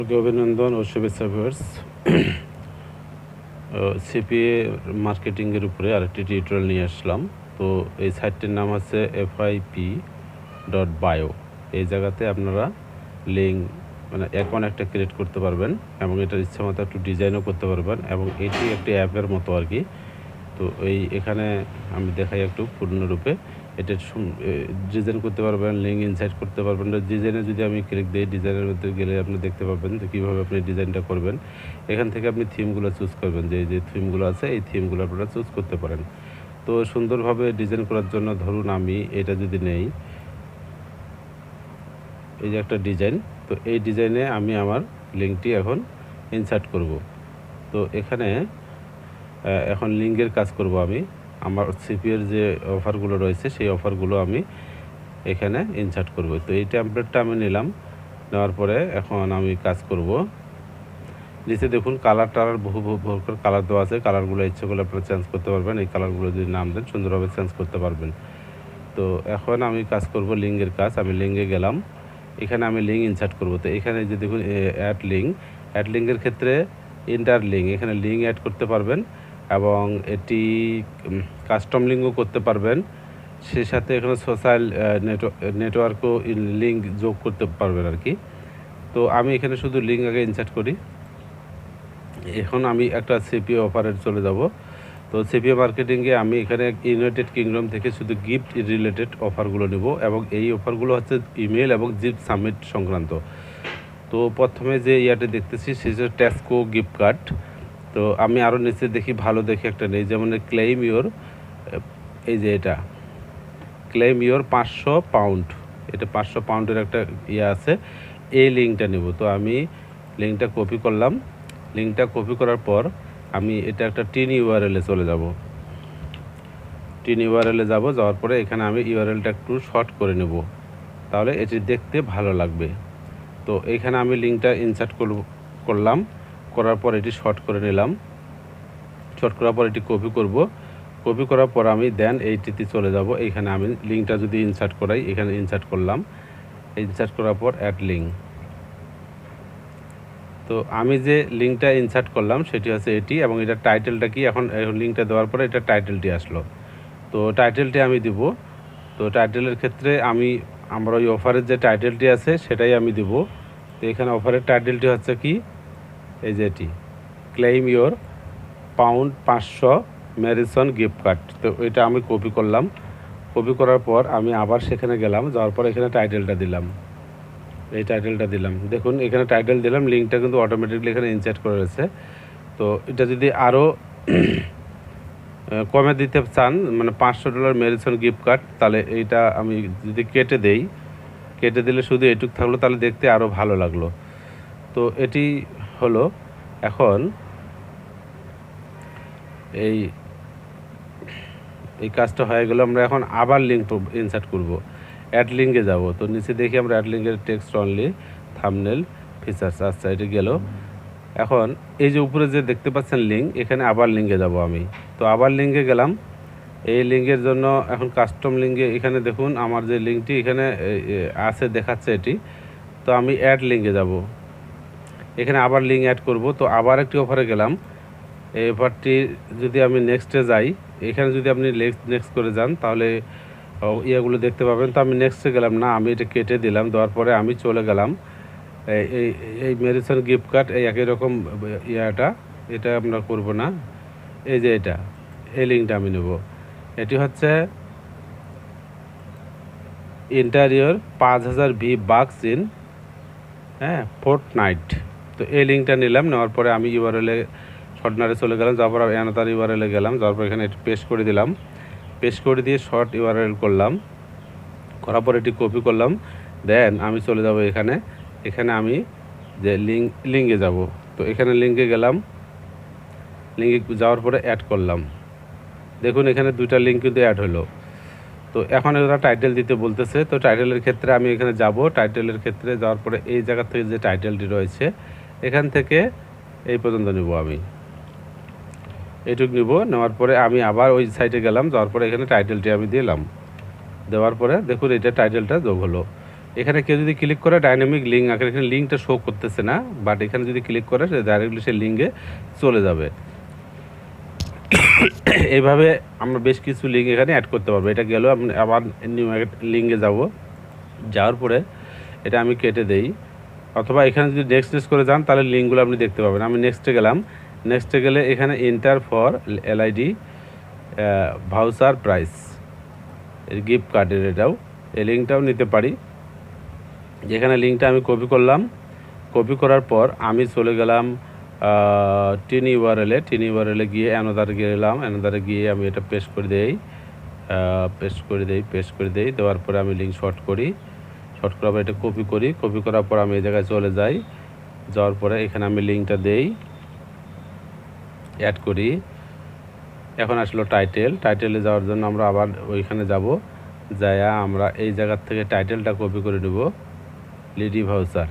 অভিনন্দন ও শুভেচ্ছা viewers. CPA মার্কেটিংয়ের উপরে আরেকটি টিউটোরিয়াল নিয়ে আসলাম। তো এই সাইটটির নাম হচ্ছে FIP.bio। এই জায়গাতে আপনারা লিঙ্ক মানে অ্যাকাউন্ট একটা ক্রিয়েট করতে পারবেন এবং এটার ইচ্ছা মতো একটু ডিজাইনও করতে পারবেন এবং এটি একটি অ্যাপের মতো আর কি। তো এখানে আমি দেখাই একটু পূর্ণরূপে এটা ডিজাইন করতে পারবেন, লিঙ্ক ইনসাইট করতে পারবেন। ডিজাইনে যদি আমি ক্লিক দিই, ডিজাইনের মধ্যে গেলে আপনি দেখতে পাবেন যে কীভাবে আপনি ডিজাইনটা করবেন। এখান থেকে আপনি থিমগুলো চুজ করবেন, যে থিমগুলো আছে এই থিমগুলো আপনারা চুজ করতে পারেন। তো সুন্দরভাবে ডিজাইন করার জন্য ধরুন আমি এটা যদি নেই, এই যে একটা ডিজাইন, তো এই ডিজাইনে আমি আমার লিঙ্কটি এখন ইনসার্ট করব। তো এখানে এখন লিঙ্কের কাজ করব আমি। আমার সিপিএর যে অফারগুলো রয়েছে সেই অফারগুলো আমি এখানে ইনসার্ট করব। তো এই টেমপ্লেটটা আমি নিলাম, নেওয়ার পরে এখন আমি কাজ করব। নিচে দেখুন কালার বহু কালার দেওয়া আছে। কালারগুলো ইচ্ছে করলে আপনারা চেঞ্জ করতে পারবেন। এই কালারগুলো যদি নাম দেন সুন্দরভাবে চেঞ্জ করতে পারবেন। তো এখন আমি কাজ করব লিঙ্কের কাজ। আমি লিঙ্কে গেলাম, এখানে আমি লিঙ্ক ইনসার্ট করব। তো এখানে যে দেখুন অ্যাড লিঙ্কের ক্ষেত্রে ইন্টার লিঙ্ক, এখানে লিঙ্ক অ্যাড করতে পারবেন এবং এটি কাস্টম লিঙ্কও করতে পারবেন। সেই সাথে এখানে সোশ্যাল নেটওয়ার্কও লিঙ্ক যোগ করতে পারবেন আর কি। তো আমি এখানে শুধু লিঙ্ক আগে ইনসার্ট করি। এখন আমি একটা সিপিএ অফারে চলে যাব। তো সিপিএ মার্কেটিংয়ে আমি এখানে ইউনাইটেড কিংডম থেকে শুধু গিফট রিলেটেড অফারগুলো নেব এবং এই অফারগুলো হচ্ছে ইমেল এবং গিফট সাবমিট সংক্রান্ত। তো প্রথমে যে ইয়াটি দেখতেছি সেটা ট্যাসকো গিফট কার্ড। তো আমি আরও নিচে দেখি, ভালো দেখি একটা নেই, যেমন ক্লেইম ইওর, এই যে এটা ক্লেইম ইওর 500 পাউন্ড, এটা 500 পাউন্ডের একটা ইয়ে আছে। এই লিঙ্কটা নেব। তো আমি লিঙ্কটা কপি করলাম। লিঙ্কটা কপি করার পর আমি এটা একটা টিন ইউআরএলে চলে যাব। টিন ইউআরএলে যাওয়ার পরে এখানে আমি ইউআরএলটা একটু শর্ট করে নেব, তাহলে এটি দেখতে ভালো লাগবে। তো এখানে আমি লিঙ্কটা ইনসার্ট করলাম, করার পর এটি শর্ট করে নিলাম। শর্ট করার পর এটি কপি করব। কপি করার পর আমি দেন এইটিতে চলে যাব। এইখানে আমি লিঙ্কটা যদি ইনসার্ট করাই, এখানে ইনসার্ট করলাম। ইনসার্ট করার পর অ্যাড লিঙ্ক। তো আমি যে লিঙ্কটা ইনসার্ট করলাম সেটি হচ্ছে এটি এবং এটার টাইটেলটা কি, এখন লিঙ্কটা দেওয়ার পরে এটা টাইটেলটি আসলো। তো টাইটেলটি আমি দিব। তো টাইটেলের ক্ষেত্রে আমার ওই অফারের যে টাইটেলটি আছে সেটাই আমি দিব। তো এখানে অফারের টাইটেলটি হচ্ছে কি, এই যে এটি claim your pound 500 Morrison gift card. তো এটা আমি কপি করলাম। কপি করার পর আমি আবার সেখানে গেলাম, যাওয়ার পর এখানে টাইটেলটা দিলাম, এই টাইটেলটা দিলাম। দেখুন এখানে টাইটেল দিলাম, লিঙ্কটা কিন্তু অটোমেটিকলি এখানে ইনসার্ট করে রয়েছে। তো এটা যদি আরও কমে দিতে চান, মানে $500 ম্যারিসন গিফট কার্ড, তাহলে এইটা আমি যদি কেটে দিলে শুধু এটুক থাকলো, তাহলে দেখতে আরও ভালো লাগলো। তো এটি হলো। এখন এই কাজটা হয়ে গেল। আমরা এখন আবার লিঙ্ক ইনসার্ট করব। অ্যাড লিঙ্কে যাব। তো নিচে দেখি আমরা অ্যাড লিঙ্কের টেক্সট অনলি থাম্বনেল ফিচার্স, আচ্ছা এটা গেল। এখন এই যে উপরে যে দেখতে পাচ্ছেন লিঙ্ক, এখানে আবার লিঙ্কে যাব আমি। তো আবার লিঙ্কে গেলাম। এই লিঙ্কের জন্য এখন কাস্টম লিঙ্কে এখানে দেখুন আমার যে লিঙ্কটি এখানে আছে দেখাচ্ছে এটি। তো আমি অ্যাড লিঙ্কে যাব। এখানে আবার লিঙ্ক অ্যাড করব। তো আবার একটি অফারে গেলাম। এই অফারটি যদি আমি নেক্সটে যাই, এখানে যদি আপনি নেক্সট করে যান তাহলে ইয়েগুলো দেখতে পাবেন। তো আমি নেক্সটে গেলাম না, আমি এটা কেটে দিলাম। দেওয়ার পরে আমি চলে গেলাম এই ম্যারিসন গিফট কার্ড, এই একই রকম এটা আমরা করব না। এই যে এই লিঙ্কটা আমি নেব। এটি হচ্ছে ইন্টারিয়র 5000 বাক্স ইন ফোর্টনাইট। তো এই লিঙ্কটা নিলাম, নেওয়ার পরে আমি ইউআরএলে শর্টনারে চলে গেলাম। যাওয়ার পর অ্যানাদার ইউআরএলে গেলাম, যাওয়ার পর এখানে পেস্ট করে দিলাম। পেস্ট করে দিয়ে শর্ট ইউআরএল করলাম, করার পর এটি কপি করলাম। দেন আমি চলে যাব এখানে আমি যে লিঙ্কে যাব। তো এখানে লিঙ্কে গেলাম, লিঙ্কে যাওয়ার পরে অ্যাড করলাম। দেখুন এখানে দুইটা লিঙ্ক কিন্তু অ্যাড হলো। তো এখন এরা টাইটেল দিতে বলতেছে। তো টাইটেলের ক্ষেত্রে আমি এখানে যাব। টাইটেলের ক্ষেত্রে যাওয়ার পরে এই জায়গা থেকে যে টাইটেলটি রয়েছে এখান থেকে এই পর্যন্ত নেব, আমি এইটুকু নেব। নেওয়ার পরে আমি আবার ওই সাইটে গেলাম, যাওয়ার পরে এখানে টাইটেলটি আমি দিলাম। দেওয়ার পরে দেখুন এটা টাইটেলটা যোগ হলো। এখানে কেউ যদি ক্লিক করে ডাইনামিক লিঙ্ক আকারে, এখানে লিঙ্কটা শো করতেছে না, বাট এখানে যদি ক্লিক করে সে ডাইরেক্টলি সে লিঙ্কে চলে যাবে। এইভাবে আমরা বেশ কিছু লিঙ্ক এখানে অ্যাড করতে পারবো। এটা গেল, আমি আবার নিউ লিঙ্কে যাব, যাওয়ার পরে এটা আমি কেটে দেই, অথবা এখানে যদি নেক্সট করে যান তাহলে লিঙ্কগুলো আপনি দেখতে পাবেন। আমি নেক্সটে গেলাম, নেক্সটে গেলে এখানে enter for LID voucher price, gift কার্ডের এটাও, এই লিঙ্কটাও নিতে পারি। যেখানে লিঙ্কটা আমি কপি করলাম, কপি করার পর আমি চলে গেলাম টিন ইউআরএলে গিয়ে অ্যানাদারে গেলাম, অ্যানাদারে গিয়ে আমি এটা পেস্ট করে দেই, দেওয়ার পরে আমি লিঙ্ক শর্ট করার পর এটা কপি করার পর আমি এই জায়গায় চলে যাই, যাওয়ার পরে এখানে আমি লিঙ্কটা দেই, অ্যাড করি। এখন আসলো টাইটেলে যাওয়ার জন্য আমরা আবার ওইখানে যাব, যাইয়া আমরা এই জায়গার থেকে টাইটেলটা কপি করে নেব, Lidi voucher,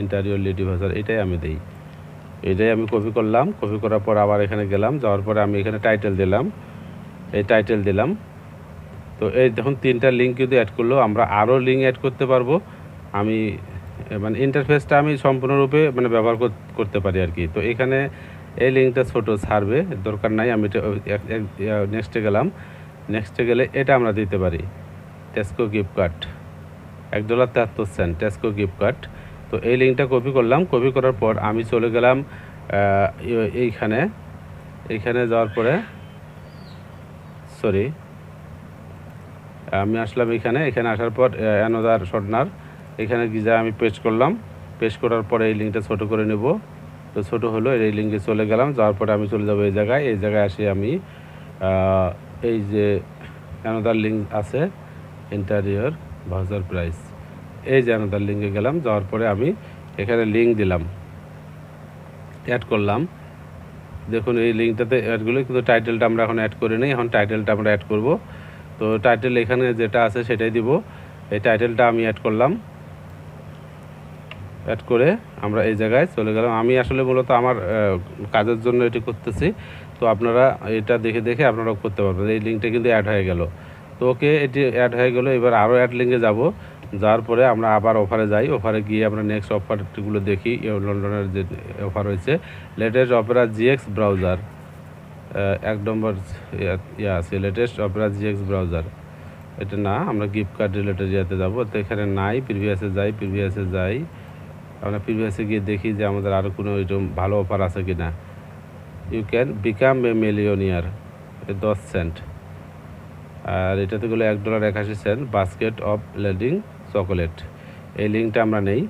interior Lidi voucher, এটাই আমি দিই, এটাই আমি কপি করলাম। কপি করার পর আবার এখানে গেলাম, যাওয়ার পরে আমি এখানে টাইটেল দিলাম। তো এই দেখুন 3টা লিঙ্ক যদি অ্যাড করলো, আমরা আরও লিঙ্ক অ্যাড করতে পারবো। আমি মানে ইন্টারফেসটা আমি সম্পূর্ণরূপে মানে ব্যবহার করতে পারি আর কি। তো এখানে এই লিঙ্কটা ছোটো ছাড়বে, দরকার নাই। আমি এটা নেক্সটে গেলাম, নেক্সটে গেলে এটা আমরা দিতে পারি, Tesco gift card, $1.73 Tesco gift card. তো এই লিঙ্কটা কপি করলাম, কপি করার পর আমি চলে গেলাম এইখানে যাওয়ার পরে আমি আসলাম এখানে আসার পর অ্যানাদার শর্টনার, এখানে গিয়ে আমি পেস্ট করলাম, পেস্ট করার পরে এই লিঙ্কটা ছোটো করে নেব। তো ছোটো হলো, এই লিঙ্কে চলে গেলাম, যাওয়ার পরে আমি চলে যাবো এই জায়গায় আসি আমি এই যে অ্যানাদার লিঙ্ক আছে ইন্টারিয়র ভাউচার প্রাইস, এই যে অ্যানাদার লিঙ্কে গেলাম, যাওয়ার পরে আমি এখানে লিঙ্ক দিলাম, অ্যাড করলাম। দেখুন এই লিঙ্কটাতে অ্যাডগুলো, কিন্তু টাইটেলটা আমরা এখন অ্যাড করে নিই, এখন টাইটেলটা আমরা অ্যাড করব। তো টাইটেল এখানে যেটা আছে সেটাই দিব, এই টাইটেলটা আমি অ্যাড করলাম, অ্যাড করে আমরা এই জায়গায় চলে গেলাম। আমি আসলে মূলত আমার কাজের জন্য এটি করতেছি, তো আপনারা এটা দেখে আপনারাও করতে পারবেন। এই লিঙ্কটা কিন্তু অ্যাড হয়ে গেল। তো ওকে, এটি অ্যাড হয়ে গেল। এবার আরও অ্যাড লিঙ্কে যাব, যাওয়ার পরে আমরা আবার অফারে যাই, অফারে গিয়ে আমরা নেক্সট অফারগুলো দেখি। লন্ডনের যে অফার হয়েছে, লেটেস্ট অপেরা জিএক্স ব্রাউজার, 1 নম্বর আছে লেটেস্ট অপেরা জিএক্স ব্রাউজার, এটা না, আমরা গিফট কার্ড রিলেটেড ইয়াতে যাবো। তো এখানে নাই, প্রিভিয়াসে যাই, আমরা প্রিভিয়াসে গিয়ে দেখি যে আমাদের আরও কোনো এরকম ভালো অফার আছে কি না। You can become a millionaire, 10 cent, আর এটাতে গেলো $1.81 বাস্কেট অফ লেডিং চকোলেট। এই লিঙ্কটা আমরা নেই,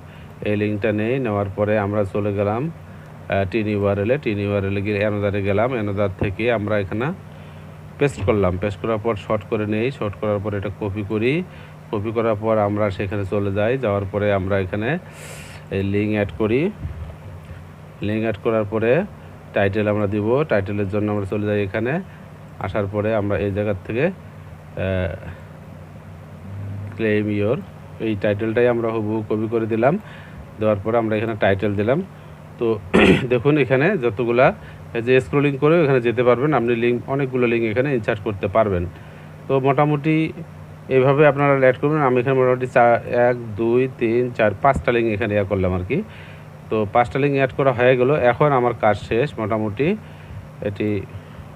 এই লিঙ্কটা নেওয়ার পরে আমরা চলে গেলাম টিন ইউআরএলে গিয়ে অ্যানাদারে গেলাম, অ্যানাদার থেকে আমরা এখানে পেস্ট করলাম, পেস্ট করার পর শর্ট করে নেই, শর্ট করার পর এটা কপি করার পর আমরা সেখানে চলে যাই, যাওয়ার পরে আমরা এখানে এই লিঙ্ক অ্যাড করি, লিঙ্ক অ্যাড করার পরে টাইটেল আমরা দিব, টাইটেলের জন্য আমরা চলে যাই এখানে, আসার পরে আমরা এই জায়গার থেকে ক্লেম ইয়োর, এই টাইটেলটাই আমরা হুবহু কপি করে দিলাম, দেওয়ার পরে আমরা এখানে টাইটেল দিলাম। তো দেখুন এখানে যতগুলা যে স্ক্রলিং করে এখানে যেতে পারবেন, আপনি অনেকগুলো লিঙ্ক এখানে ইনসার্ট করতে পারবেন। তো মোটামুটি এইভাবে আপনারা অ্যাড করবেন। আমি এখানে মোটামুটি 1 2 3 4 5টা লিঙ্ক এখানে অ্যাড করলাম আর কি। তো 5টা লিঙ্ক অ্যাড করা হয়ে গেল, এখন আমার কাজ শেষ, মোটামুটি এটি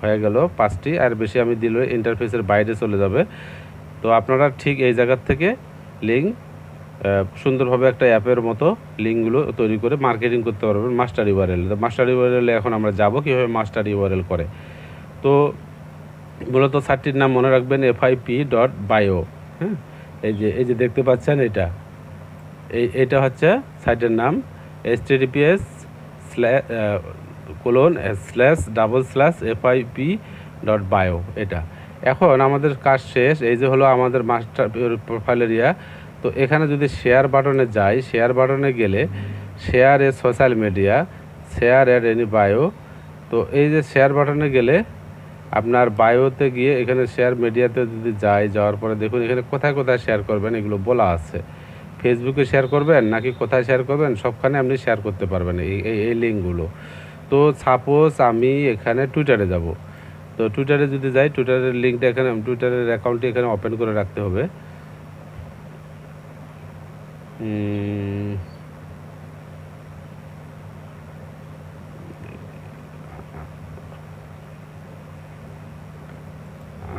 হয়ে গেল 5টি, আর বেশি আমি দিলে ইন্টারফেসের বাইরে চলে যাবে। তো আপনারা ঠিক এই জায়গার থেকে লিঙ্ক সুন্দরভাবে একটা অ্যাপের মতো লিঙ্কগুলো তৈরি করে মার্কেটিং করতে পারবেন মাস্টার ইউআরএল। তো মাস্টার ইউআরএলে এখন আমরা যাব কীভাবে মাস্টার ইউআরএল করে। তো মূলত সাইটটির নাম মনে রাখবেন FIP.bio। হ্যাঁ, এই যে দেখতে পাচ্ছেন এইটা হচ্ছে সাইটের নাম, https://FIP.bio এটা। এখন আমাদের কাজ শেষ, এই যে হলো আমাদের মাস্টার প্রোফাইল এরিয়া। তো এখানে যদি শেয়ার বাটনে যাই, শেয়ার বাটনে গেলে শেয়ার এ সোশ্যাল মিডিয়া, শেয়ার এর এনি বায়ো। তো এই যে শেয়ার বাটনে গেলে আপনার বায়োতে গিয়ে এখানে শেয়ার মিডিয়াতে যদি যাওয়ার পরে দেখুন এখানে কোথায় শেয়ার করবেন এগুলো বলা আছে। ফেসবুকে শেয়ার করবেন নাকি কোথায় শেয়ার করবেন, সবখানে আপনি শেয়ার করতে পারবেন এই লিঙ্কগুলো। তো সাপোজ আমি এখানে টুইটারে যাব, তো টুইটারে যদি যাই, টুইটারের লিঙ্কটা এখানে, টুইটারের অ্যাকাউন্টটি এখানে ওপেন করে রাখতে হবে।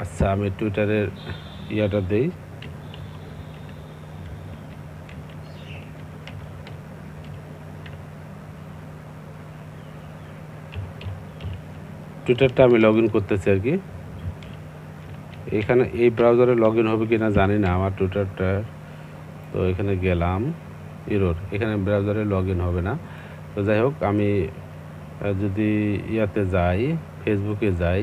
আচ্ছা, আমি টুইটারের ইয়াটা দেই। টুইটারটা আমি লগ ইন করতেছি আর কি। এখানে এই ব্রাউজারে লগ ইন হবে কি না জানি না আমার টুইটারটা। তো এখানে গেলাম, এরর, এখানে ব্রাউজারে লগ ইন হবে না। তো যাই হোক, আমি যদি ইয়াতে যাই, ফেসবুকে যাই,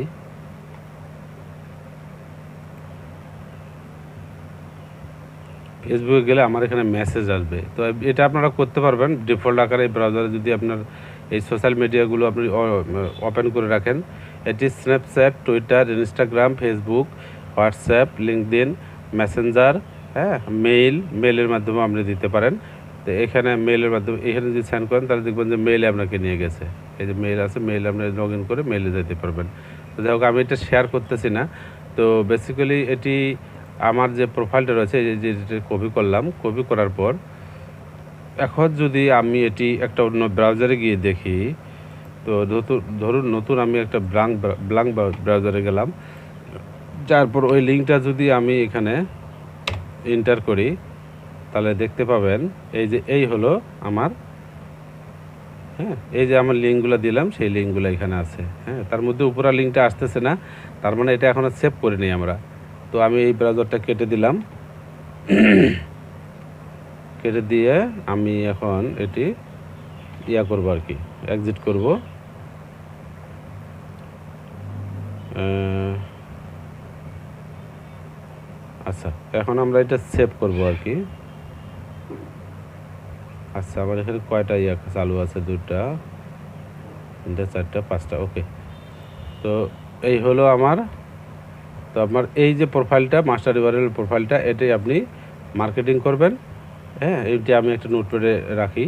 ফেসবুকে গেলে আমার এখানে মেসেজ আসবে। তো এটা আপনারা করতে পারবেন ডিফল্ট আকারে এই ব্রাউজারে যদি আপনার এই সোশ্যাল মিডিয়াগুলো আপনি ওপেন করে রাখেন। এটি Snapchat, Twitter, Instagram, Facebook, WhatsApp, LinkedIn, Messenger, হ্যাঁ, মেইলের মাধ্যমে আপনি দিতে পারেন। তো এখানে মেইলের মাধ্যমে এখানে যদি সেন্ড করেন তাহলে দেখবেন যে মেইলে আপনাকে নিয়ে গেছে। এই যে মেইল আছে, মেইল আপনি লগ ইন করে মেইলে যেতে পারবেন। তো যাই হোক, আমি এটা শেয়ার করতেছি না। তো বেসিক্যালি এটি আমার যে প্রোফাইলটা রয়েছে এই যে কপি করলাম, কপি করার পর এখন যদি আমি এটি একটা অন্য ব্রাউজারে গিয়ে দেখি, তো ধরুন আমি একটা ব্ল্যাঙ্ক ব্রাউজারে গেলাম, যার পর ওই লিঙ্কটা যদি আমি এখানে এন্টার করি তাহলে দেখতে পাবেন এই হলো আমার, হ্যাঁ, এই যে আমার লিঙ্কগুলো দিলাম সেই লিঙ্কগুলো এখানে আছে। হ্যাঁ, তার মধ্যে উপরের লিঙ্কটা আসতেছে না, তার মানে এটা এখনও সেভ করিনি আমরা। তো আমি এই ব্রাউজারটা কেটে দিলাম, কেটে দিয়ে আমি এখন এটি ইয়া করবো আর কি, এক্সিট করব। আচ্ছা, এখন আমরা এটা সেভ করব আর কি। আচ্ছা, আমার এখানে কয়টা ইয়া চালু আছে? 2টা, 3টা, 4টা, 5টা। ওকে, তো এই হলো আমার। তো আপনার এই যে প্রোফাইলটা, মাস্টার ইউআরএল প্রোফাইলটা, এটাই আপনি মার্কেটিং করবেন। হ্যাঁ, এইটি আমি একটা নোটপ্যাডে রাখি।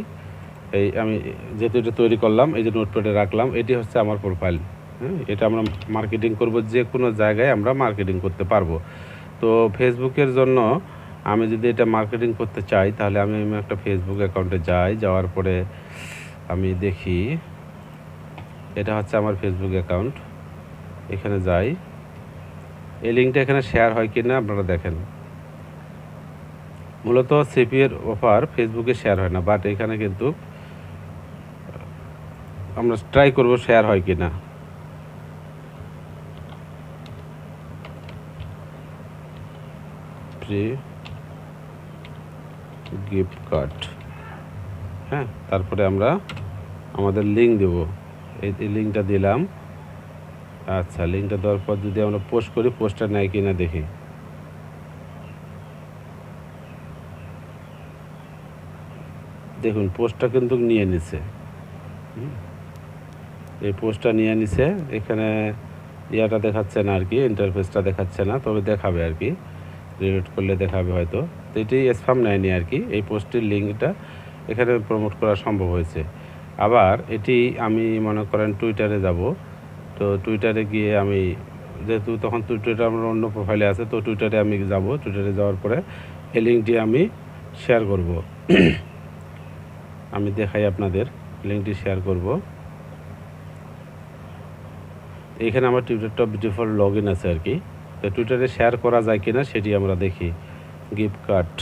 এই আমি যেহেতু এটা তৈরি করলাম, এই যে নোটপ্যাডে রাখলাম, এটি হচ্ছে আমার প্রোফাইল। হ্যাঁ, এটা আমরা মার্কেটিং করব, যে কোনো জায়গায় আমরা মার্কেটিং করতে পারবো। তো ফেসবুকের জন্য আমি যদি এটা মার্কেটিং করতে চাই তাহলে আমি একটা ফেসবুক অ্যাকাউন্টে যাই, যাওয়ার পরে আমি দেখি এটা হচ্ছে আমার ফেসবুক অ্যাকাউন্ট। এখানে যাই, এই লিঙ্কটা এখানে শেয়ার হয় কি না আপনারা দেখেন। মূলত সিপিএ এর অফার ফেসবুকে শেয়ার হয় না, বাট এখানে কিন্তু আমরা ট্রাই করব শেয়ার হয় কি না। ফ্রি গিফট কার্ড, হ্যাঁ, তারপরে আমরা আমাদের লিঙ্ক দেব, এই লিঙ্কটা দিলাম। আচ্ছা, লিঙ্কটা দেওয়ার পর যদি আমরা পোস্ট করি, পোস্টটা নেয় কি না দেখি। দেখুন, পোস্টটা কিন্তু নিয়ে নিছে, এই পোস্টটা নিয়ে নিছে। এখানে ইয়াটা দেখাচ্ছে না আর কি, ইন্টারফেসটা দেখাচ্ছে না, তবে দেখাবে আর কি, রিলোড করলে দেখাবে হয়তো। তো এটি স্প্যাম নেয়নি আর কি, এই পোস্টের লিঙ্কটা এখানে প্রমোট করা সম্ভব হয়েছে। আবার এটি আমি মনে করেন টুইটারে যাব, তো টুইটারে গিয়ে আমি যেহেতু তখন টুইটারে আমার অন্য প্রোফাইলে আছে, তো টুইটারে আমি যাব। টুইটারে যাওয়ার পরে এই লিঙ্কটি আমি শেয়ার করব। আমি দেখাই আপনাদের, লিঙ্কটি শেয়ার করব। এখানে আমার টুইটারটা ডিফল্ট লগ ইন আছে আর কি। তো টুইটারে শেয়ার করা যায় কিনা সেটি আমরা দেখি। Gift card,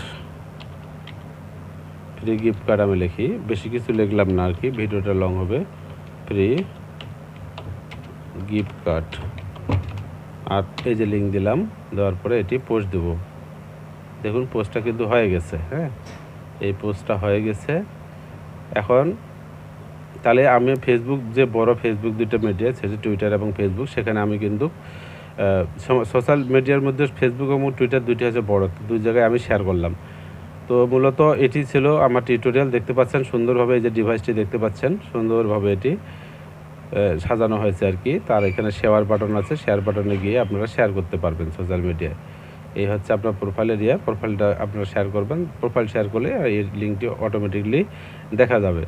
free gift card আমি লিখি, বেশি কিছু লিখলাম না আর কি, ভিডিওটা লং হবে। ফ্রি গিফট কার্ড, আর এই যে লিঙ্ক দিলাম, দেওয়ার পরে এটি পোস্ট দেব। দেখুন, পোস্টটা কিন্তু হয়ে গেছে। হ্যাঁ, এই পোস্টটা হয়ে গেছে। এখন তাহলে আমি ফেসবুক, যে বড় ফেসবুক দুইটা মিডিয়া, সেটা টুইটার এবং ফেসবুক, সেখানে আমি কিন্তু সোশ্যাল মিডিয়ার মধ্যে ফেসবুক এবং টুইটার দুইটি হচ্ছে বড়, দুই জায়গায় আমি শেয়ার করলাম। তো মূলত এটি ছিল আমার টিউটোরিয়াল। দেখতে পাচ্ছেন সুন্দরভাবে, এই যে ডিভাইসটি দেখতে পাচ্ছেন, সুন্দরভাবে এটি সাজানো হয়েছে আর কি। তার এখানে শেয়ার বাটন আছে, শেয়ার বাটনে গিয়ে আপনারা শেয়ার করতে পারবেন সোশ্যাল মিডিয়ায়। এই হচ্ছে আপনার প্রোফাইলের ইয়ে, প্রোফাইলটা আপনারা শেয়ার করবেন। প্রোফাইল শেয়ার করলে এই লিঙ্কটি অটোমেটিকলি দেখা যাবে।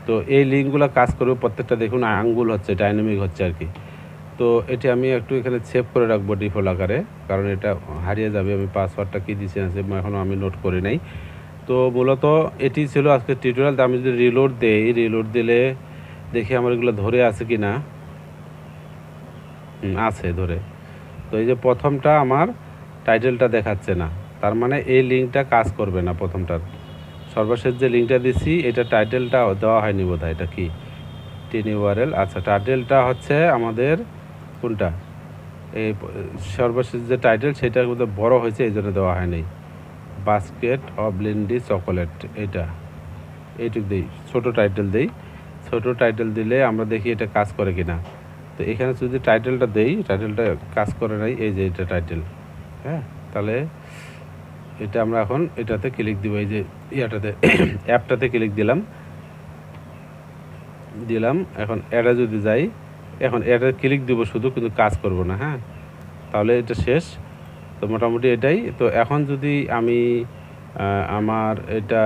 তো এই লিঙ্কগুলো কাজ করবে প্রত্যেকটা, দেখুন আঙ্গুল হচ্ছে, ডাইনামিক হচ্ছে আর কি। তো এটি আমি একটু এখানে সেভ করে রাখবো ডিফল্ট আকারে, কারণ এটা হারিয়ে যাবে। আমি পাসওয়ার্ডটা কী দিচ্ছি না এখনও আমি নোট করি নাই। তো মূলত এটি ছিল আজকে টিউটোরিয়াল। আমি যদি রিলোড দেই, রিলোড দিলে দেখি আমার এগুলো ধরে আছে কি না। আছে ধরে। তো এই যে প্রথমটা আমার টাইটেলটা দেখাচ্ছে না, তার মানে এই লিঙ্কটা কাজ করবে না। প্রথমটার সর্বশেষ যে লিঙ্কটা দিছি এটা টাইটেলটা দেওয়া হয়নি বোধহয়। এটা কি টিন ইউআরএল? আচ্ছা, টাইটেলটা হচ্ছে আমাদের কোনটা, এই সর্বশেষ যে টাইটেল সেটার মধ্যে বড় হয়েছে এই জন্য দেওয়া হয়নি। বাস্কেট অফ লিন্ডি চকোলেট, এইটুকু দিই, ছোটো টাইটেল দিই। ছোটো টাইটেল দিলে আমরা দেখি এটা কাজ করে কিনা। তো এখানে যদি টাইটেলটা দেই, টাইটেলটা কাজ করে নাই, এই যে এটা টাইটেল। হ্যাঁ, তাহলে এটা আমরা এখন এটাতে ক্লিক দিব, এই যে ইয়াটাতে অ্যাপটাতে ক্লিক দিলাম। এখন অ্যাডে যদি যাই, এখন অ্যাডে ক্লিক দিব শুধু, কিন্তু কাজ করব না। হ্যাঁ, তাহলে এটা শেষ। তো মোটামুটি এটাই। তো এখন যদি আমি আমার এটা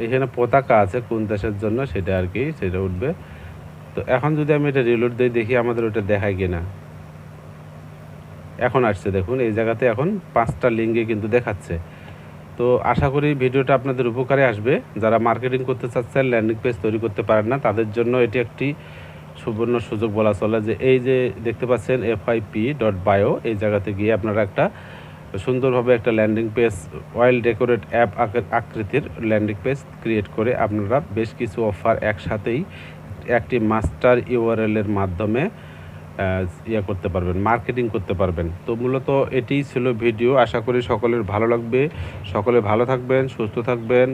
এখানে পতাকা আছে কোন দেশের জন্য সেটা আর কি, সেটা উঠবে। তো এখন যদি আমি এটা রিলোড দিই, দেখি আমাদের ওটা দেখায় কিনা। এখন আসছে, দেখুন এই জায়গাতে এখন 5টা লিঙ্কে কিন্তু দেখাচ্ছে। তো আশা করি ভিডিওটা আপনাদের উপকারে আসবে। যারা মার্কেটিং করতে চাচ্ছেন, ল্যান্ডিং পেজ তৈরি করতে পারেন না, তাদের জন্য এটি একটি সুবর্ণ সুযোগ বলা চলে। যে এই যে দেখতে পাচ্ছেন FIP.bio, এই জায়গাতে গিয়ে আপনারা একটা সুন্দরভাবে একটা landing page, oil decorate app আকৃতির ল্যান্ডিং পেজ ক্রিয়েট করে আপনারা বেশ কিছু অফার একসাথেই একটি মাস্টার ইউআরএলের মাধ্যমে করতে পারবেন, মার্কেটিং করতে পারবেন। তো মূলত এটিই ছিল ভিডিও। আশা করি সকলের ভালো লাগবে। সকলে ভালো থাকবেন, সুস্থ থাকবেন।